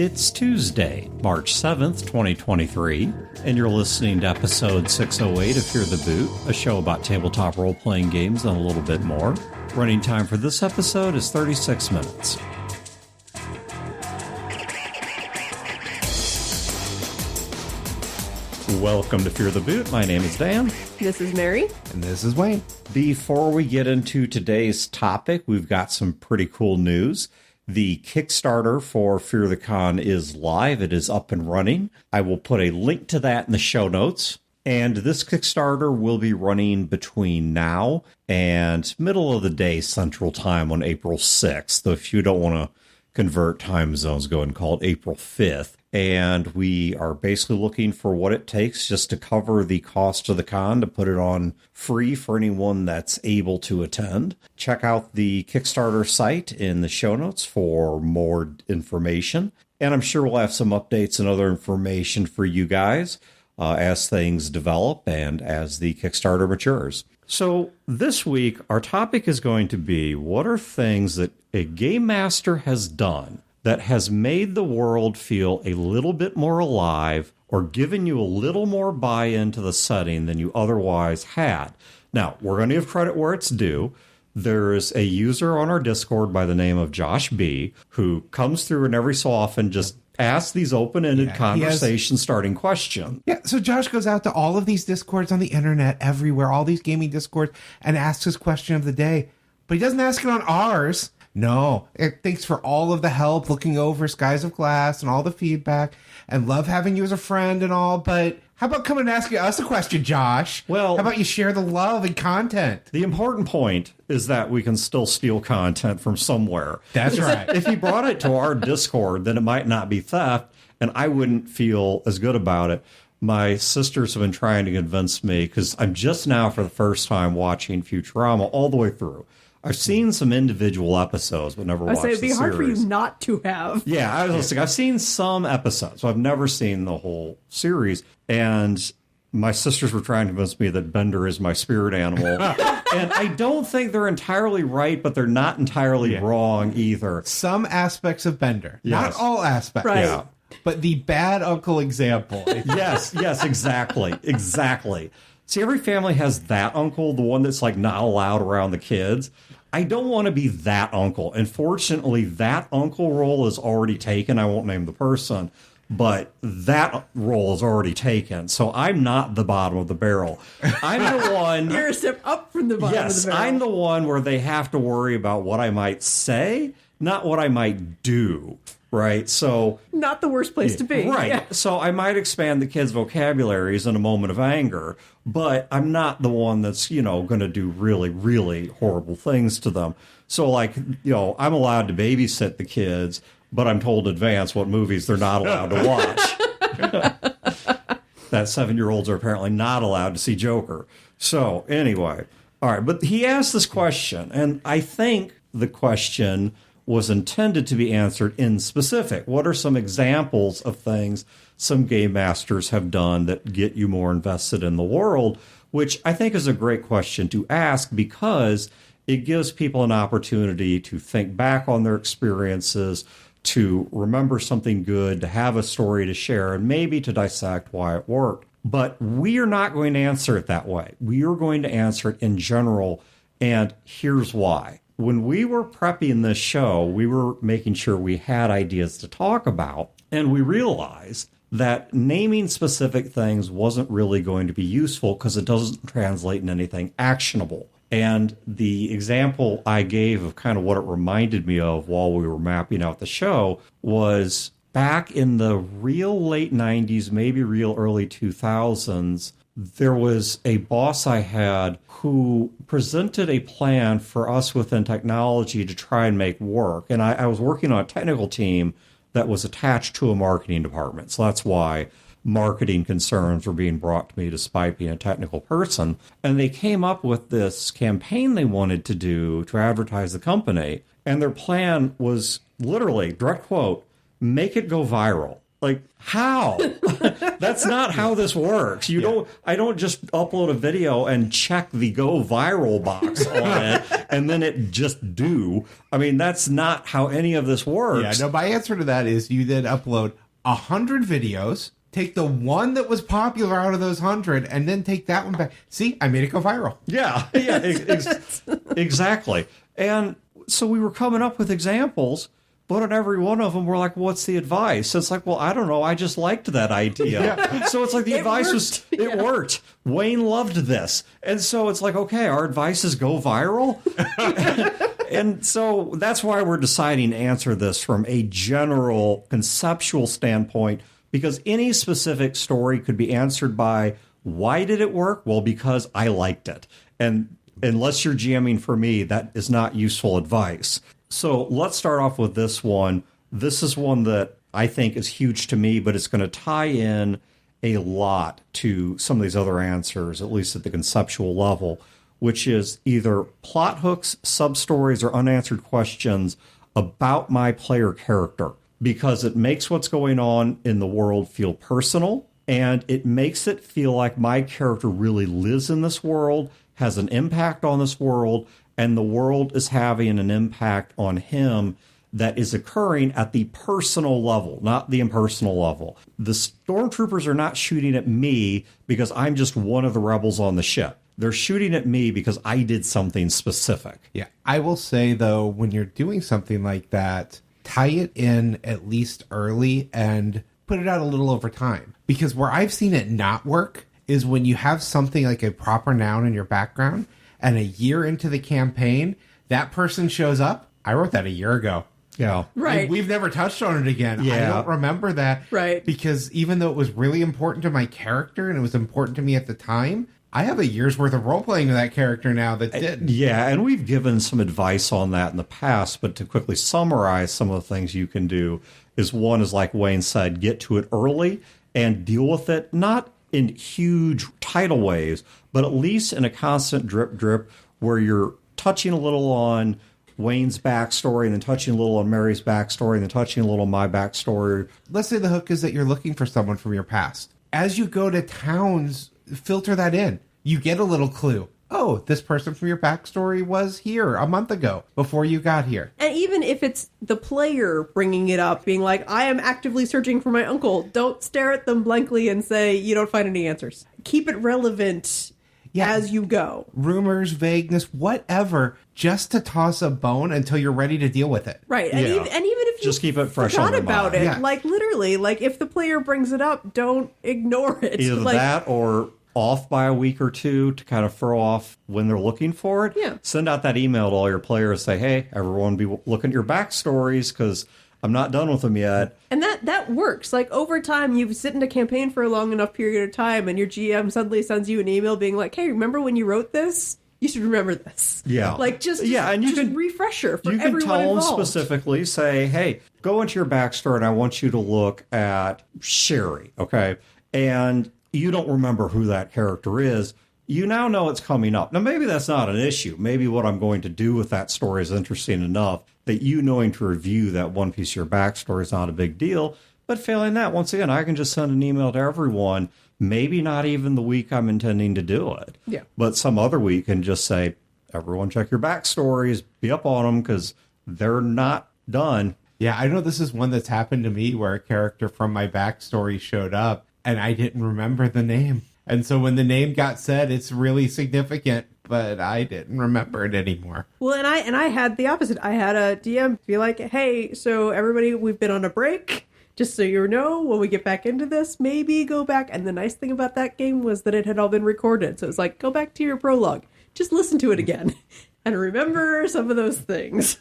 It's Tuesday, March 7th, 2023, and you're listening to episode 608 of Fear the Boot, a show about tabletop role-playing games and a little bit more. Running time for this episode is 36 minutes. Welcome to Fear the Boot. My name is Dan. This is Mary. And this is Wayne. Before we get into today's topic, we've got some pretty cool news. The Kickstarter for Fear the Con is live. It is up and running. I will put a link to that in the show notes. And this Kickstarter will be running between now and middle of the day Central Time on April 6th. So if you don't want to convert time zones, go ahead and call it April 5th. And we are basically looking for what it takes just to cover the cost of the con, to put it on free for anyone that's able to attend. Check out the Kickstarter site in the show notes for more information. And I'm sure we'll have some updates and other information for you guys as things develop and as the Kickstarter matures. So this week, our topic is going to be, what are things that a game master has done that has made the world feel a little bit more alive or given you a little more buy-in to the setting than you otherwise had? Now, we're going to give credit where it's due. There's a user on our Discord by the name of JoshB who comes through and every so often just asks these open-ended conversation-starting questions. Yeah, so Josh goes out to all of these Discords on the internet, everywhere, all these gaming Discords, and asks his question of the day. But he doesn't ask it on ours. No, thanks for all of the help looking over Skies of Glass and all the feedback, and love having you as a friend and all, but how about coming and asking us a question, Josh? Well, how about you share the love and content? The important point is that we can still steal content from somewhere. That's right. If he brought it to our Discord, then it might not be theft, and I wouldn't feel as good about it. My sisters have been trying to convince me, because I'm just now for the first time watching Futurama all the way through. I've seen some individual episodes, but never watched the series. It'd be hard for you not to have. Yeah, I was listening. I've seen some episodes, so I've never seen the whole series. And my sisters were trying to convince me that Bender is my spirit animal. And I don't think they're entirely right, but they're not entirely wrong either. Some aspects of Bender. Yes. Not all aspects. Right. Yeah. But the bad uncle example. Yes, exactly. See, every family has that uncle, the one that's like not allowed around the kids. I don't want to be that uncle. And fortunately, that uncle role is already taken. I won't name the person, but that role is already taken. So I'm not the bottom of the barrel. I'm the one. You're a step up from the bottom of the barrel. I'm the one where they have to worry about what I might say, not what I might do. Right. So not the worst place to be. Right. Yeah. So I might expand the kids' vocabularies in a moment of anger, but I'm not the one that's, going to do really, really horrible things to them. So I'm allowed to babysit the kids, but I'm told in advance what movies they're not allowed to watch. That 7-year-olds are apparently not allowed to see Joker. So anyway. All right. But he asked this question, and I think the question was intended to be answered in specific. What are some examples of things some game masters have done that get you more invested in the world? Which I think is a great question to ask, because it gives people an opportunity to think back on their experiences, to remember something good, to have a story to share, and maybe to dissect why it worked. But we are not going to answer it that way. We are going to answer it in general, and here's why. When we were prepping this show, we were making sure we had ideas to talk about, and we realized that naming specific things wasn't really going to be useful because it doesn't translate in anything actionable. And the example I gave of kind of what it reminded me of while we were mapping out the show was back in the real late 90s, maybe real early 2000s, there was a boss I had who presented a plan for us within technology to try and make work. And I was working on a technical team that was attached to a marketing department. So that's why marketing concerns were being brought to me despite being a technical person. And they came up with this campaign they wanted to do to advertise the company. And their plan was literally, direct quote, make it go viral. Like, how? That's not how this works. I don't just upload a video and check the go viral box on it and then it just do. I mean, that's not how any of this works. Yeah, no, my answer to that is you then upload 100 videos, take the one that was popular out of those 100, and then take that one back. See, I made it go viral. Yeah, exactly. And so we were coming up with examples, but on every one of them, we're like, what's the advice? So it's like, well, I don't know. I just liked that idea. Yeah. So it's like the advice worked. Wayne loved this. And so it's like, okay, our advices go viral. And so that's why we're deciding to answer this from a general conceptual standpoint, because any specific story could be answered by, why did it work? Well, because I liked it. And unless you're GMing for me, that is not useful advice. So let's start off with this one. This is one that I think is huge to me, but it's going to tie in a lot to some of these other answers, at least at the conceptual level, which is either plot hooks, substories, or unanswered questions about my player character, because it makes what's going on in the world feel personal, and it makes it feel like my character really lives in this world, has an impact on this world, and the world is having an impact on him that is occurring at the personal level, not the impersonal level. The stormtroopers are not shooting at me because I'm just one of the rebels on the ship. They're shooting at me because I did something specific. Yeah, I will say, though, when you're doing something like that, tie it in at least early and put it out a little over time. Because where I've seen it not work is when you have something like a proper noun in your background, and a year into the campaign, that person shows up. I wrote that a year ago. Yeah. Right. And we've never touched on it again. Yeah. I don't remember that. Right. Because even though it was really important to my character and it was important to me at the time, I have a year's worth of role-playing with that character now that didn't. Yeah, and we've given some advice on that in the past, but to quickly summarize some of the things you can do is, one is, like Wayne said, get to it early and deal with it, not in huge tidal waves, but at least in a constant drip where you're touching a little on Wayne's backstory and then touching a little on Mary's backstory and then touching a little on my backstory. Let's say the hook is that you're looking for someone from your past. As you go to towns, filter that in. You get a little clue. Oh, this person from your backstory was here a month ago before you got here. And even if it's the player bringing it up, being like, I am actively searching for my uncle, don't stare at them blankly and say you don't find any answers. Keep it relevant as you go. Rumors, vagueness, whatever, just to toss a bone until you're ready to deal with it. Right. And, even if you just keep it fresh forgot on your about mind. it, like literally, like if the player brings it up, don't ignore it. Either like, that or off by a week or two to kind of throw off when they're looking for it. Yeah. Send out that email to all your players. Say, hey, everyone be looking at your backstories because I'm not done with them yet. And that works. Like over time, you've sit in a campaign for a long enough period of time and your GM suddenly sends you an email being like, hey, remember when you wrote this? You should remember this. Yeah. Like just and you just can refresher for you everyone can tell involved. them specifically, say, hey, go into your backstory and I want you to look at Sherry, okay? And you don't remember who that character is. You now know it's coming up. Now, maybe that's not an issue. Maybe what I'm going to do with that story is interesting enough that you knowing to review that one piece of your backstory is not a big deal. But failing that, once again, I can just send an email to everyone, maybe not even the week I'm intending to do it. Yeah. But some other week and just say, everyone check your backstories, be up on them because they're not done. Yeah, I know this is one that's happened to me where a character from my backstory showed up and I didn't remember the name. And so when the name got said, it's really significant, but I didn't remember it anymore. Well, and I had the opposite. I had a DM be like, hey, so everybody, we've been on a break. Just so you know, when we get back into this, maybe go back. And the nice thing about that game was that it had all been recorded. So it's like, go back to your prologue. Just listen to it again. And remember some of those things.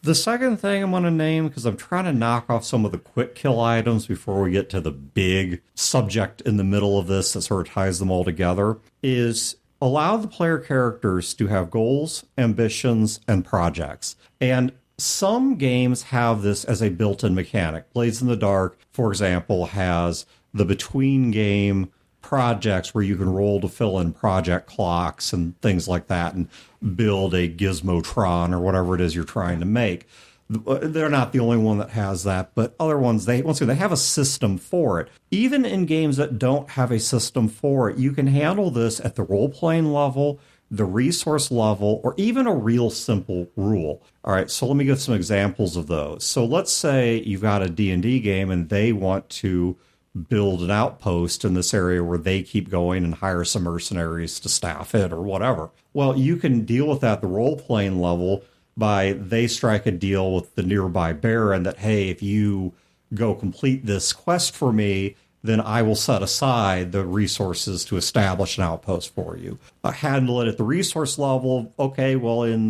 The second thing I'm going to name, because I'm trying to knock off some of the quick kill items before we get to the big subject in the middle of this that sort of ties them all together, is allow the player characters to have goals, ambitions, and projects. And some games have this as a built-in mechanic. Blades in the Dark, for example, has the between game projects where you can roll to fill in project clocks and things like that and build a gizmotron or whatever it is you're trying to make. They're not the only one that has that, but other ones, they have a system for it. Even in games that don't have a system for it, you can handle this at the role-playing level, the resource level, or even a real simple rule. All right, so let me give some examples of those. So let's say you've got a D&D game and they want to build an outpost in this area where they keep going and hire some mercenaries to staff it or whatever. Well, you can deal with that at the role-playing level by they strike a deal with the nearby baron that, hey, if you go complete this quest for me, then I will set aside the resources to establish an outpost for you. Handle it at the resource level. Okay, well, in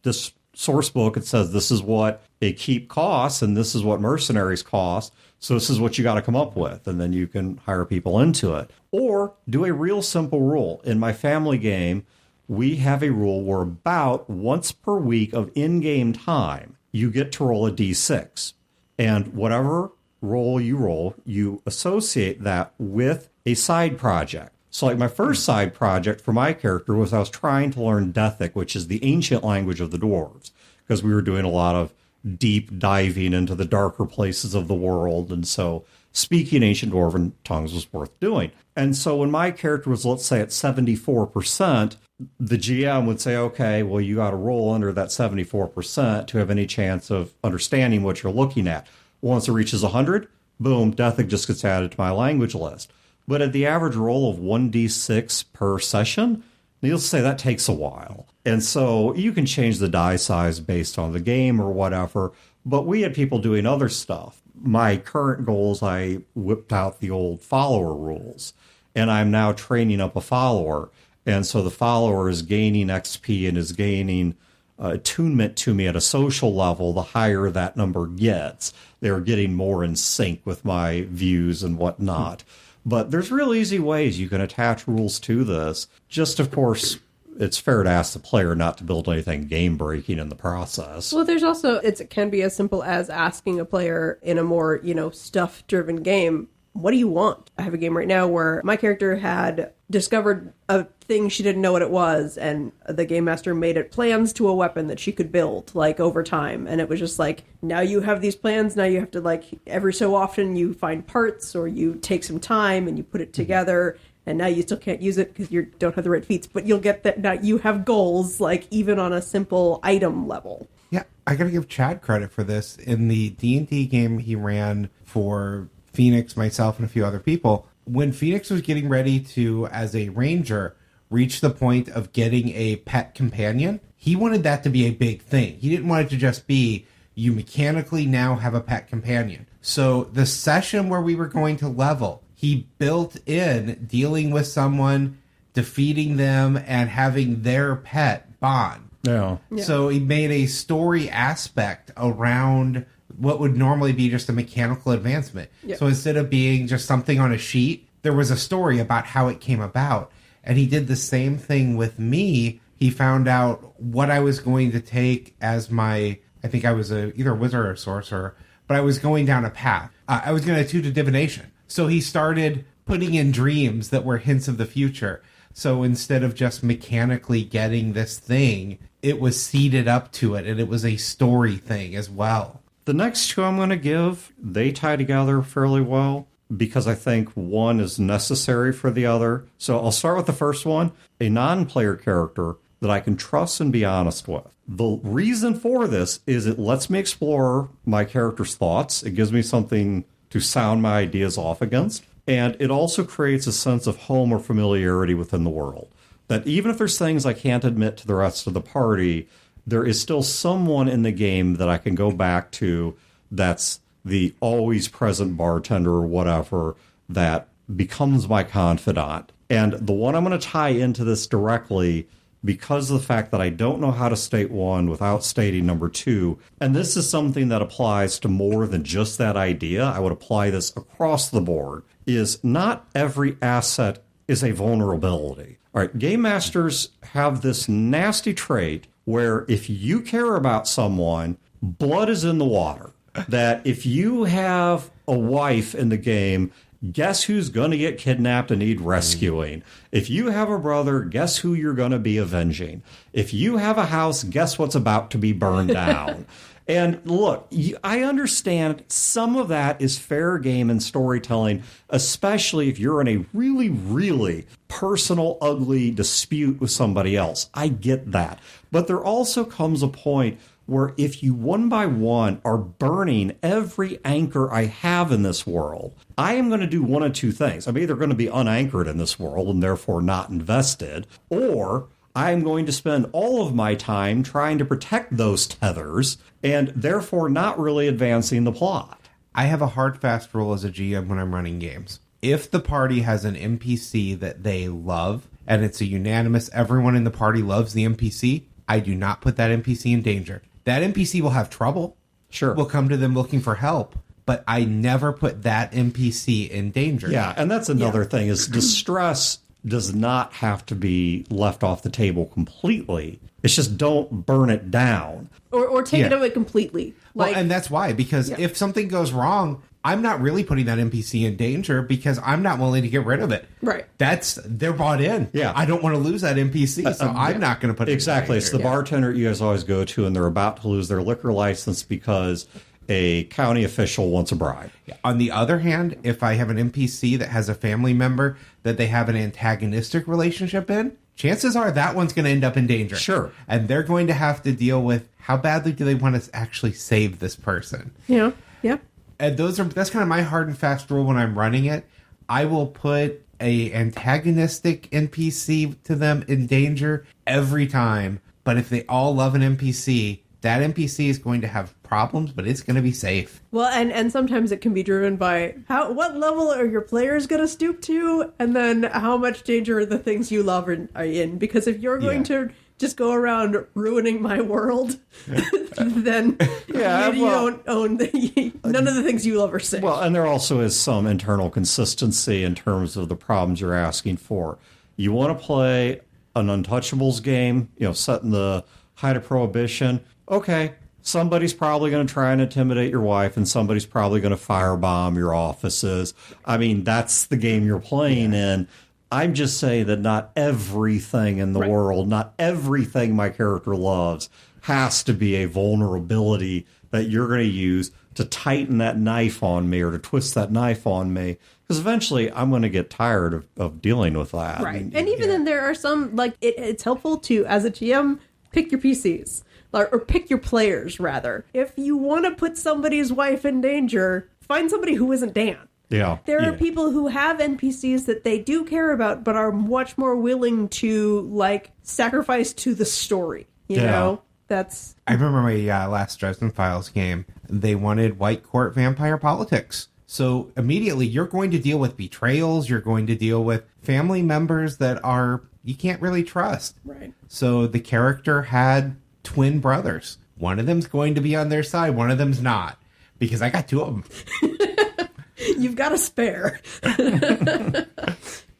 this source book, it says this is what a keep costs and this is what mercenaries cost. So this is what you got to come up with. And then you can hire people into it. Or do a real simple rule. In my family game, we have a rule where about once per week of in-game time, you get to roll a d6. And whatever roll, you associate that with a side project. So like my first side project for my character was I was trying to learn Dethic, which is the ancient language of the dwarves, because we were doing a lot of deep diving into the darker places of the world. And so speaking ancient dwarven tongues was worth doing. And so when my character was, let's say, at 74%, the GM would say, okay, well, you got to roll under that 74% to have any chance of understanding what you're looking at. Once it reaches 100, boom, Dethic just gets added to my language list. But at the average roll of 1d6 per session, needless to say, that takes a while. And so you can change the die size based on the game or whatever, but we had people doing other stuff. My current goals, I whipped out the old follower rules, and I'm now training up a follower. And so the follower is gaining XP and is gaining attunement to me at a social level. The higher that number gets, they're getting more in sync with my views and whatnot. But there's real easy ways you can attach rules to this. Just, of course, it's fair to ask the player not to build anything game-breaking in the process. Well, there's also, it can be as simple as asking a player in a more, stuff-driven game, what do you want? I have a game right now where my character had discovered a thing she didn't know what it was, and the game master made it plans to a weapon that she could build, over time. And it was just now you have these plans, now you have to, every so often you find parts, or you take some time and you put it together, and now you still can't use it because you don't have the right feats, but you'll get that. Now you have goals, even on a simple item level. Yeah, I gotta give Chad credit for this. In the D&D game he ran for Phoenix, myself, and a few other people, when Phoenix was getting ready to, as a ranger, reach the point of getting a pet companion, he wanted that to be a big thing. He didn't want it to just be, you mechanically now have a pet companion. So the session where we were going to level, he built in dealing with someone, defeating them, and having their pet bond. Yeah. So he made a story aspect around what would normally be just a mechanical advancement. Yep. So instead of being just something on a sheet, there was a story about how it came about. And he did the same thing with me. He found out what I was going to take as my, I think I was either a wizard or sorcerer, but I was going down a path. I was going to attune to divination. So he started putting in dreams that were hints of the future. So instead of just mechanically getting this thing, it was seeded up to it, and it was a story thing as well. The next two I'm going to give, they tie together fairly well because I think one is necessary for the other. So I'll start with the first one, a non-player character that I can trust and be honest with. The reason for this is it lets me explore my character's thoughts. It gives me something to sound my ideas off against. And it also creates a sense of home or familiarity within the world. That even if there's things I can't admit to the rest of the party, there is still someone in the game that I can go back to that's the always present bartender or whatever that becomes my confidant. And the one I'm going to tie into this directly because of the fact that I don't know how to state one without stating number two. And this is something that applies to more than just that idea. I would apply this across the board, is not every asset is a vulnerability. All right, game masters have this nasty trait where if you care about someone, blood is in the water. That if you have a wife in the game, guess who's going to get kidnapped and need rescuing? If you have a brother, guess who you're going to be avenging? If you have a house, guess what's about to be burned down? And look, I understand some of that is fair game and storytelling, especially if you're in a really, really personal, ugly dispute with somebody else. I get that. But there also comes a point where if you one by one are burning every anchor I have in this world, I am going to do one of two things. I'm either going to be unanchored in this world and therefore not invested, or I'm going to spend all of my time trying to protect those tethers and therefore not really advancing the plot. I have a hard, fast rule as a GM when I'm running games. If the party has an NPC that they love, and it's a unanimous, everyone in the party loves the NPC, I do not put that NPC in danger. That NPC will have trouble. Sure. We'll come to them looking for help, but I never put that NPC in danger. Yeah, and that's another thing is distress does not have to be left off the table completely. It's just don't burn it down. Or take it away completely. Well, and that's why, because if something goes wrong, I'm not really putting that NPC in danger because I'm not willing to get rid of it. Right. They're bought in. Yeah. I don't want to lose that NPC, so I'm not going to put it Exactly. in It's danger. the bartender you guys always go to, and they're about to lose their liquor license because a county official wants a bribe. On the other hand, if I have an NPC that has a family member that they have an antagonistic relationship in, chances are that one's going to end up in danger. Sure. And they're going to have to deal with how badly do they want to actually save this person. Yeah. Yeah. And that's kind of my hard and fast rule when I'm running it. I will put a antagonistic NPC to them in danger every time. But if they all love an NPC, that NPC is going to have problems, but it's going to be safe. Well, and sometimes it can be driven by what level are your players going to stoop to, and then how much danger are the things you love are in. Because if you're going to just go around ruining my world, then you don't own none of the things you love are safe. Well, and there also is some internal consistency in terms of the problems you're asking for. You want to play an Untouchables game, set in the height of Prohibition. Okay, somebody's probably going to try and intimidate your wife, and somebody's probably going to firebomb your offices. I mean, that's the game you're playing in. I'm just saying that not everything in the world, not everything my character loves has to be a vulnerability that you're going to use to tighten that knife on me or to twist that knife on me. Because eventually I'm going to get tired of dealing with that. Right. And even then there are some, it's helpful to, as a GM, pick your PCs. Or pick your players, rather. If you want to put somebody's wife in danger, find somebody who isn't Dan. Yeah. There are people who have NPCs that they do care about, but are much more willing to, sacrifice to the story. You know? That's... I remember my last Dresden Files game. They wanted white court vampire politics. So immediately you're going to deal with betrayals. You're going to deal with family members that you can't really trust. Right. So the character had twin brothers. One of them's going to be on their side. One of them's not. Because I got two of them. You've got a spare.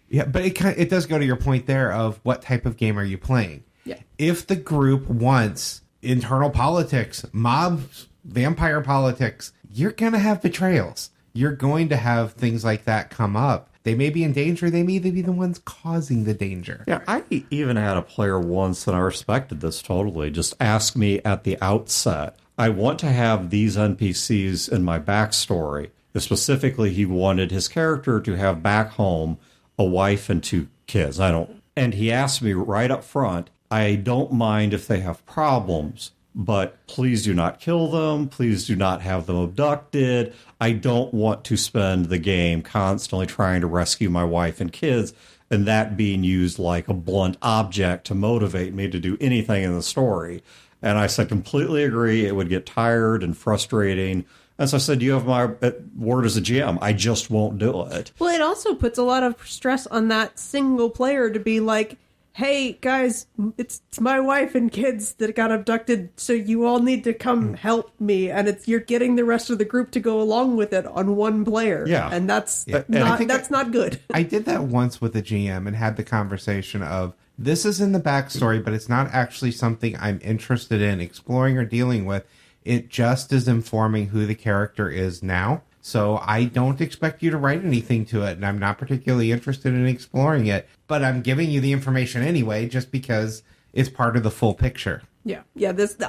Yeah, but it does go to your point there of what type of game are you playing? Yeah. If the group wants internal politics, mobs, vampire politics, you're going to have betrayals. You're going to have things like that come up. They may be in danger. They may be the ones causing the danger. Yeah, I even had a player once, and I respected this totally, just ask me at the outset, I want to have these NPCs in my backstory. Specifically, he wanted his character to have back home a wife and 2 kids. And he asked me right up front, I don't mind if they have problems, but please do not kill them. Please do not have them abducted. I don't want to spend the game constantly trying to rescue my wife and kids, and that being used like a blunt object to motivate me to do anything in the story. And I said, completely agree. It would get tired and frustrating. And so I said, you have my word as a GM. I just won't do it. Well, it also puts a lot of stress on that single player to be like, hey, guys, it's my wife and kids that got abducted, so you all need to come help me. And you're getting the rest of the group to go along with it on one player. Yeah. And that's not good. I did that once with a GM and had the conversation of, this is in the backstory, but it's not actually something I'm interested in exploring or dealing with. It just is informing who the character is now. So I don't expect you to write anything to it, and I'm not particularly interested in exploring it. But I'm giving you the information anyway, just because it's part of the full picture. Yeah.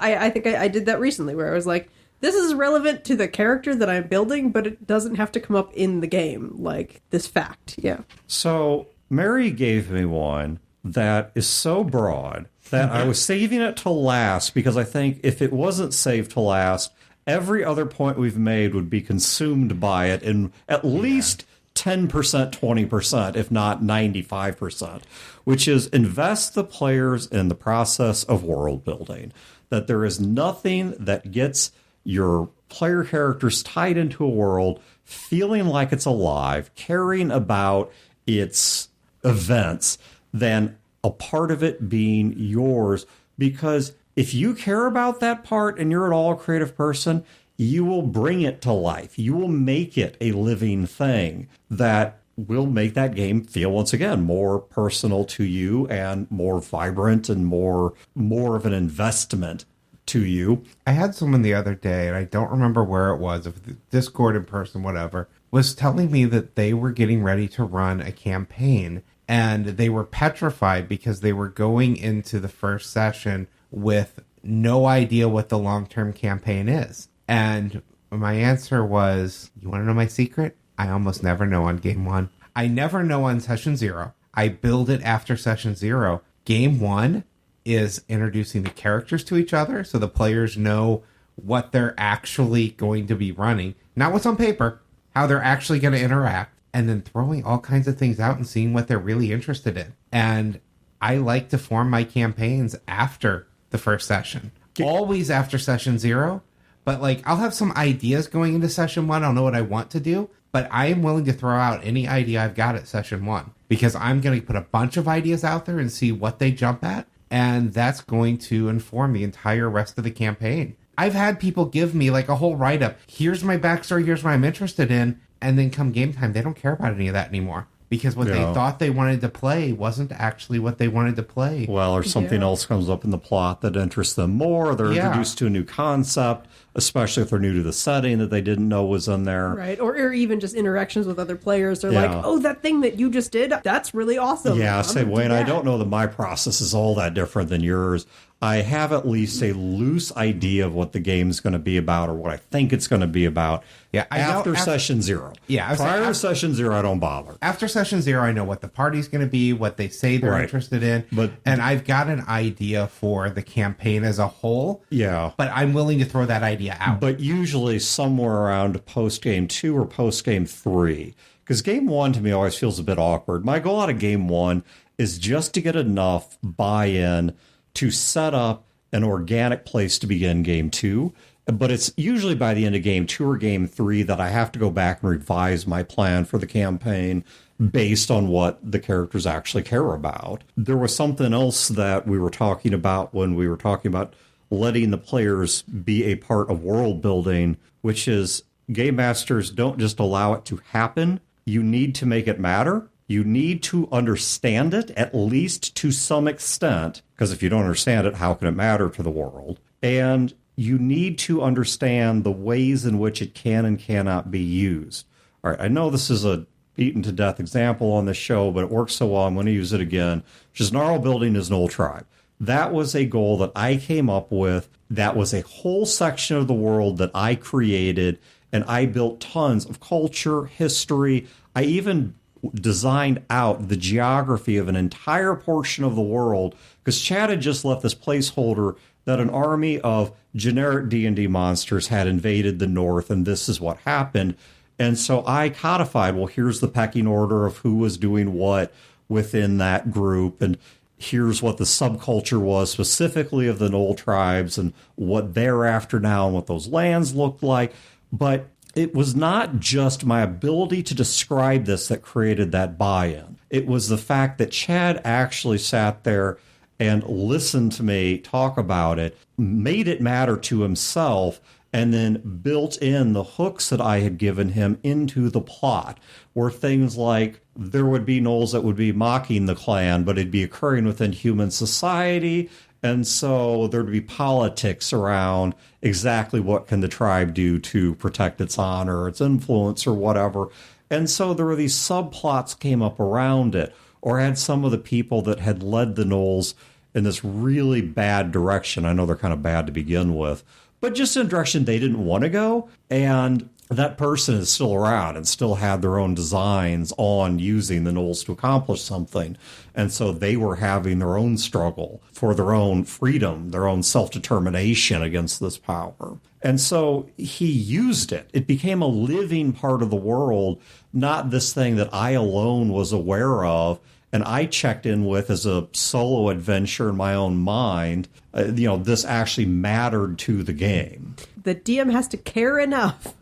I think I did that recently, where I was like, this is relevant to the character that I'm building, but it doesn't have to come up in the game, like this fact. Yeah. So Mary gave me one that is so broad that I was saving it to last, because I think if it wasn't saved to last, every other point we've made would be consumed by it in at least 10%, 20%, if not 95%, which is invest the players in the process of world building. That there is nothing that gets your player characters tied into a world, feeling like it's alive, caring about its events, than a part of it being yours. Because if you care about that part and you're at all a creative person, you will bring it to life. You will make it a living thing that will make that game feel, once again, more personal to you and more vibrant and more of an investment to you. I had someone the other day, and I don't remember where it was, if Discord, in person, whatever, was telling me that they were getting ready to run a campaign, and they were petrified because they were going into the first session with no idea what the long-term campaign is. And my answer was, you want to know my secret? I almost never know on game one. I never know on session 0. I build it after session 0. Game 1 is introducing the characters to each other, so the players know what they're actually going to be running. Not what's on paper, how they're actually going to interact, and then throwing all kinds of things out and seeing what they're really interested in. And I like to form my campaigns after the first session. Always after session 0. But, like, I'll have some ideas going into session 1. I'll know what I want to do. But I am willing to throw out any idea I've got at session 1. Because I'm going to put a bunch of ideas out there and see what they jump at. And that's going to inform the entire rest of the campaign. I've had people give me, like, a whole write-up. Here's my backstory. Here's what I'm interested in. And then come game time, they don't care about any of that anymore. Because what they thought they wanted to play wasn't actually what they wanted to play. Well, or something else comes up in the plot that interests them more. They're introduced to a new concept, especially if they're new to the setting that they didn't know was in there. Right. Or even just interactions with other players. They're like, oh, that thing that you just did, that's really awesome. Yeah, say, Wayne, I don't know that my process is all that different than yours. I have at least a loose idea of what the game's going to be about or what I think it's going to be about after session 0. Yeah. Prior to session 0, I don't bother. After session 0, I know what the party's going to be, what they say they're interested in, and I've got an idea for the campaign as a whole. Yeah. But I'm willing to throw that idea out. But usually somewhere around post-game 2 or post-game 3. Because game 1 to me always feels a bit awkward. My goal out of game 1 is just to get enough buy-in to set up an organic place to begin game 2. But it's usually by the end of game 2 or game 3 that I have to go back and revise my plan for the campaign based on what the characters actually care about. There was something else that we were talking about when we were talking about letting the players be a part of world building, which is game masters don't just allow it to happen. You need to make it matter. You need to understand it, at least to some extent, because if you don't understand it, how can it matter to the world? And you need to understand the ways in which it can and cannot be used. All right, I know this is a beaten-to-death example on this show, but it works so well, I'm going to use it again, which is Gnarl building is an old tribe. That was a goal that I came up with. That was a whole section of the world that I created, and I built tons of culture, history. I even designed out the geography of an entire portion of the world, because Chad had just left this placeholder that an army of generic D&D monsters had invaded the north, and this is what happened. And so I codified, well, here's the pecking order of who was doing what within that group, and here's what the subculture was specifically of the Knoll tribes and what they're after now and what those lands looked like. But it was not just my ability to describe this that created that buy-in. It was the fact that Chad actually sat there and listened to me talk about it, made it matter to himself, and then built in the hooks that I had given him into the plot, where things like there would be gnolls that would be mocking the clan, but it'd be occurring within human society. And so there'd be politics around exactly what can the tribe do to protect its honor, its influence, or whatever. And so there were these subplots came up around it, or had some of the people that had led the gnolls in this really bad direction. I know they're kind of bad to begin with, but just in a direction they didn't want to go. And that person is still around and still had their own designs on using the Knolls to accomplish something. And so they were having their own struggle for their own freedom, their own self-determination against this power. And so he used it. It became a living part of the world, not this thing that I alone was aware of and I checked in with as a solo adventure in my own mind. This actually mattered to the game. The DM has to care enough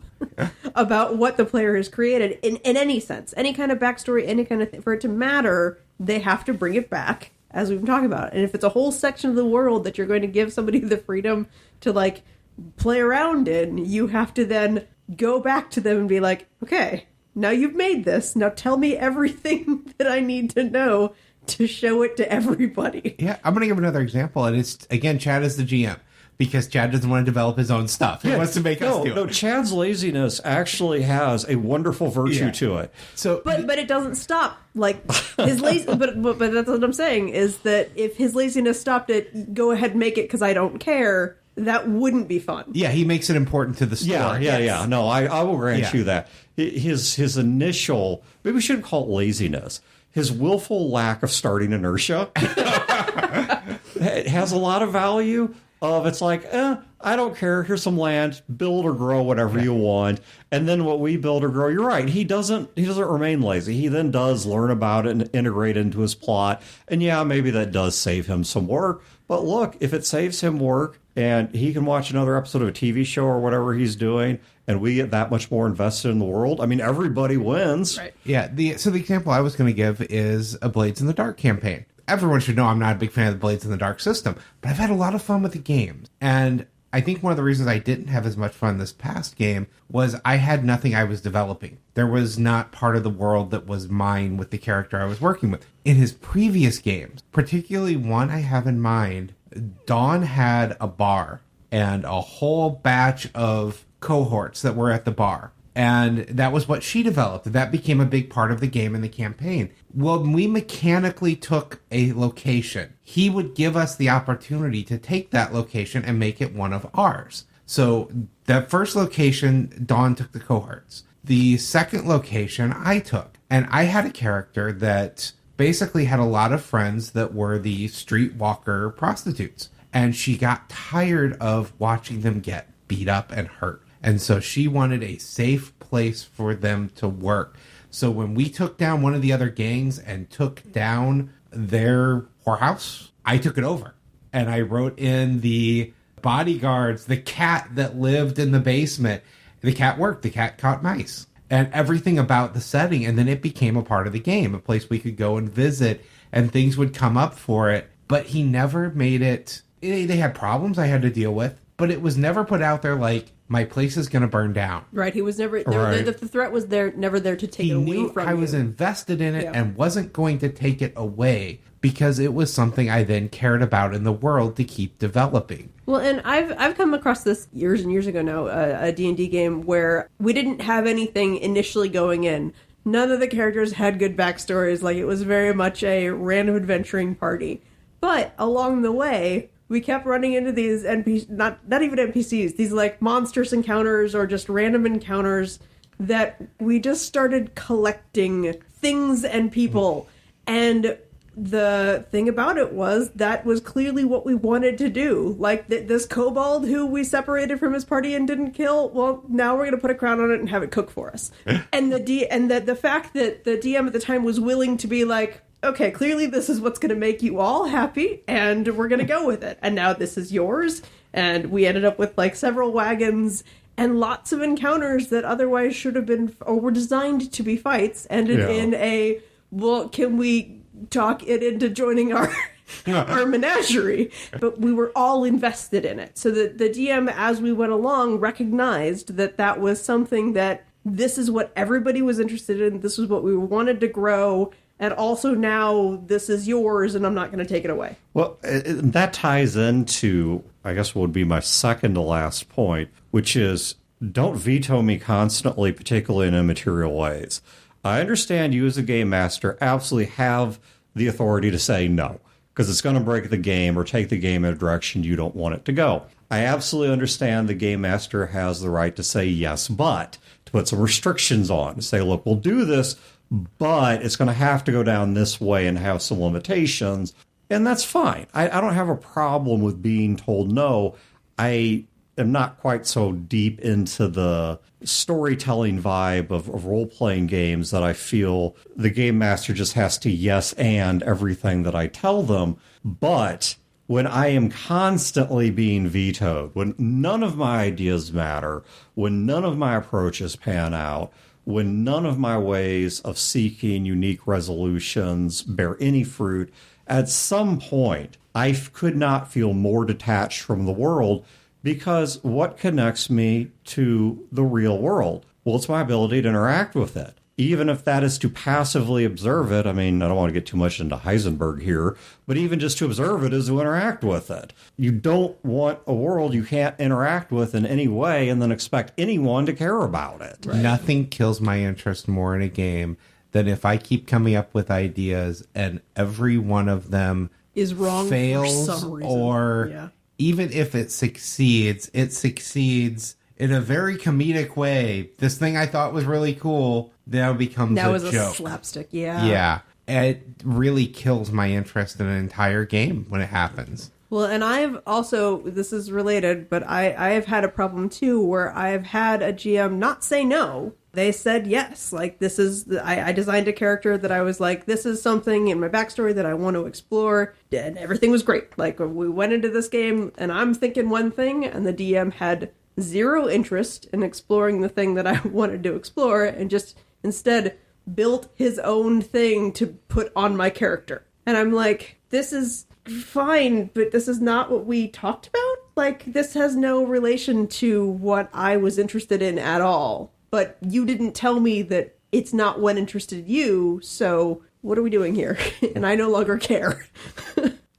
about what the player has created in any sense, any kind of backstory, any kind of thing. For it to matter, they have to bring it back, as we've been talking about. And if it's a whole section of the world that you're going to give somebody the freedom to, like, play around in, you have to then go back to them and be like, okay, now you've made this. Now tell me everything that I need to know to show it to everybody. Yeah, I'm going to give another example. And it's, again, Chad is the GM. Because Chad doesn't want to develop his own stuff. He wants to make us do it. No, Chad's laziness actually has a wonderful virtue to it. So, but it doesn't stop. Like his lazy. but that's what I'm saying is that if his laziness stopped it, go ahead and make it because I don't care. That wouldn't be fun. Yeah, he makes it important to the story. Yeah. No, I will grant you that. His initial, maybe we shouldn't call it laziness. His willful lack of starting inertia it has a lot of value. It's like, I don't care. Here's some land. Build or grow whatever you want. And then what we build or grow, you're right. He doesn't remain lazy. He then does learn about it and integrate into his plot. And yeah, maybe that does save him some work. But look, if it saves him work and he can watch another episode of a TV show or whatever he's doing, and we get that much more invested in the world, I mean, everybody wins. Right. Yeah. So the example I was going to give is a Blades in the Dark campaign. Everyone should know I'm not a big fan of the Blades in the Dark system, but I've had a lot of fun with the games. And I think one of the reasons I didn't have as much fun this past game was I had nothing I was developing. There was not part of the world that was mine with the character I was working with. In his previous games, particularly one I have in mind, Dawn had a bar and a whole batch of cohorts that were at the bar. And that was what she developed. That became a big part of the game and the campaign. When we mechanically took a location, he would give us the opportunity to take that location and make it one of ours. So that first location, Dawn took the cohorts. The second location, I took. And I had a character that basically had a lot of friends that were the streetwalker prostitutes. And she got tired of watching them get beat up and hurt. And so she wanted a safe place for them to work. So when we took down one of the other gangs and took down their whorehouse, I took it over. And I wrote in the bodyguards, the cat that lived in the basement. The cat worked. The cat caught mice. And everything about the setting. And then it became a part of the game, a place we could go and visit. And things would come up for it. But he never made it... They had problems I had to deal with. But it was never put out there like, my place is going to burn down. Right. He was never... The threat was there, never there to take it away from you. I was invested in it and wasn't going to take it away because it was something I then cared about in the world to keep developing. Well, and I've come across this years and years ago now, a D&D game where we didn't have anything initially going in. None of the characters had good backstories. Like, it was very much a random adventuring party. But along the way... we kept running into these NPCs, not even NPCs, these like monstrous encounters or just random encounters that we just started collecting things and people. And the thing about it was that was clearly what we wanted to do. Like this kobold who we separated from his party and didn't kill, well, now we're going to put a crown on it and have it cook for us. And the fact that the DM at the time was willing to be like, okay, clearly this is what's going to make you all happy, and we're going to go with it. And now this is yours. And we ended up with like several wagons and lots of encounters that otherwise should have been or were designed to be fights ended in a, well, can we talk it into joining our our menagerie? But we were all invested in it. So the DM, as we went along, recognized that that was something that this is what everybody was interested in. This is what we wanted to grow. And also now this is yours and I'm not going to take it away. Well, that ties into, I guess, what would be my second to last point, which is don't veto me constantly, particularly in immaterial ways. I understand you as a game master absolutely have the authority to say no. because it's going to break the game or take the game in a direction you don't want it to go. I absolutely understand the game master has the right to say yes, but to put some restrictions on, to say, look, we'll do this, but it's going to have to go down this way and have some limitations. And that's fine. I don't have a problem with being told no. I am not quite so deep into the storytelling vibe of role-playing games that I feel the game master just has to yes and everything that I tell them. But when I am constantly being vetoed, when none of my ideas matter, when none of my approaches pan out, when none of my ways of seeking unique resolutions bear any fruit, at some point, I could not feel more detached from the world, because what connects me to the real world? Well, it's my ability to interact with it. Even if that is to passively observe it. I mean, I don't want to get too much into Heisenberg here, but even just to observe it is to interact with it. You don't want a world you can't interact with in any way and then expect anyone to care about it. Right. Nothing kills my interest more in a game than if I keep coming up with ideas and every one of them is wrong, fails, for some reason. Or even if it succeeds in a very comedic way. This thing I thought was really cool now becomes a joke. A slapstick, yeah. Yeah. It really kills my interest in an entire game when it happens. Well, and I've also, this is related, but I've had a problem too where I've had a GM not say no. They said yes. Like, this is, I designed a character that I was like, this is something in my backstory that I want to explore, and everything was great. Like, we went into this game, and I'm thinking one thing, and the DM had zero interest in exploring the thing that I wanted to explore, and just instead built his own thing to put on my character. And I'm like, this is fine, but this is not what we talked about. Like, this has no relation to what I was interested in at all. But you didn't tell me that it's not what interested you, so what are we doing here? And I no longer care.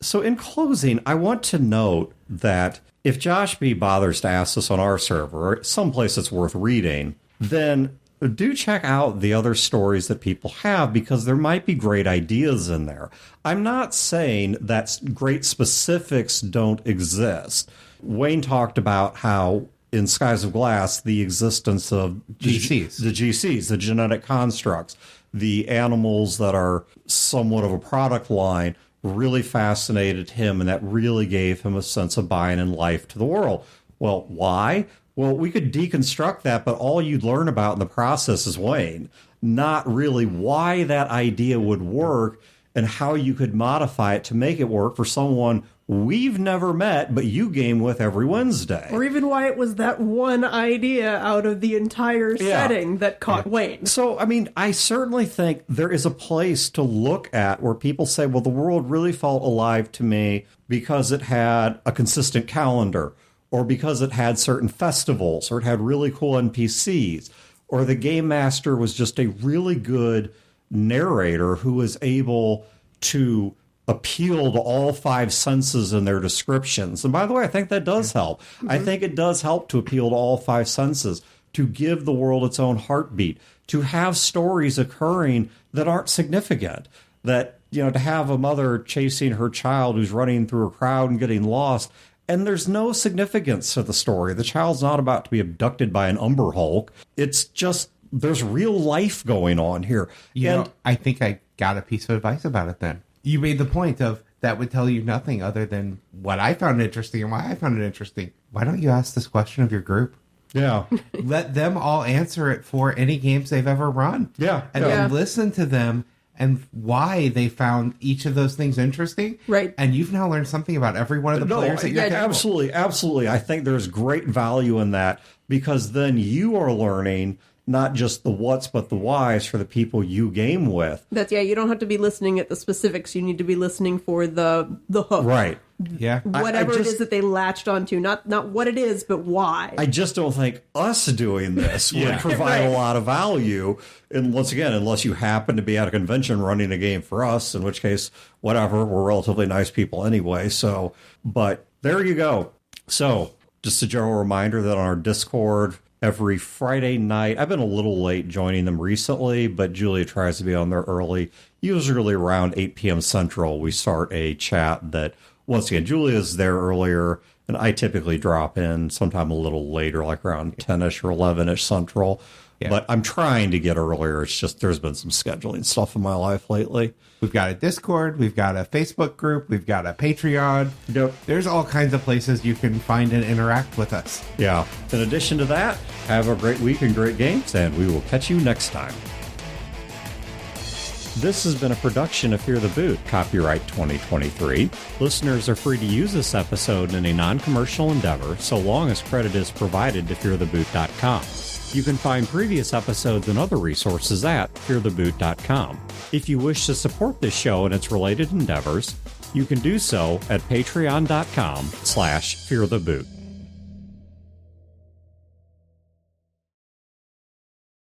So in closing, I want to note that if JoshB bothers to ask this on our server, or someplace that's worth reading, then do check out the other stories that people have, because there might be great ideas in there. I'm not saying that great specifics don't exist. Wayne talked about how in Skies of Glass, the existence of GCs, the genetic constructs, the animals that are somewhat of a product line, really fascinated him, and that really gave him a sense of buying in life to the world. Well, why? Well, we could deconstruct that, but all you'd learn about in the process is Wayne, not really why that idea would work and how you could modify it to make it work for someone we've never met, but you game with every Wednesday. Or even why it was that one idea out of the entire setting that caught Wayne. So, I mean, I certainly think there is a place to look at where people say, well, the world really felt alive to me because it had a consistent calendar, or because it had certain festivals, or it had really cool NPCs, or the game master was just a really good narrator who was able to appeal to all five senses in their descriptions. And by the way, I think that does help. Mm-hmm. I think it does help to appeal to all five senses, to give the world its own heartbeat, to have stories occurring that aren't significant, that, you know, to have a mother chasing her child who's running through a crowd and getting lost, and there's no significance to the story. The child's not about to be abducted by an Umber Hulk. It's just, there's real life going on here. You know, I think I got a piece of advice about it then. You made the point of that would tell you nothing other than what I found interesting and why I found it interesting. Why don't you ask this question of your group? Yeah. Let them all answer it for any games they've ever run. Yeah. And then listen to them and why they found each of those things interesting. Right. And you've now learned something about every one of the players at your table. Absolutely. Absolutely. I think there's great value in that, because then you are learning not just the what's, but the whys for the people you game with. That's, you don't have to be listening at the specifics. You need to be listening for the hook. Right. Yeah. Whatever it is that they latched onto. Not what it is, but why. I just don't think us doing this would provide a lot of value. And once again, unless you happen to be at a convention running a game for us, in which case, whatever, we're relatively nice people anyway. So, but there you go. So, just a general reminder that on our Discord, every Friday night. I've been a little late joining them recently, but Julia tries to be on there early. Usually around 8 p.m. Central, we start a chat that, once again, Julia's there earlier, and I typically drop in sometime a little later, like around 10-ish or 11-ish Central. Yeah. But I'm trying to get earlier. It's just there's been some scheduling stuff in my life lately. We've got a Discord. We've got a Facebook group. We've got a Patreon. Yep. There's all kinds of places you can find and interact with us. Yeah. In addition to that, have a great week and great games, and we will catch you next time. This has been a production of Fear the Boot, copyright 2023. Listeners are free to use this episode in a non-commercial endeavor, so long as credit is provided to feartheboot.com. You can find previous episodes and other resources at feartheboot.com. If you wish to support this show and its related endeavors, you can do so at patreon.com/feartheboot.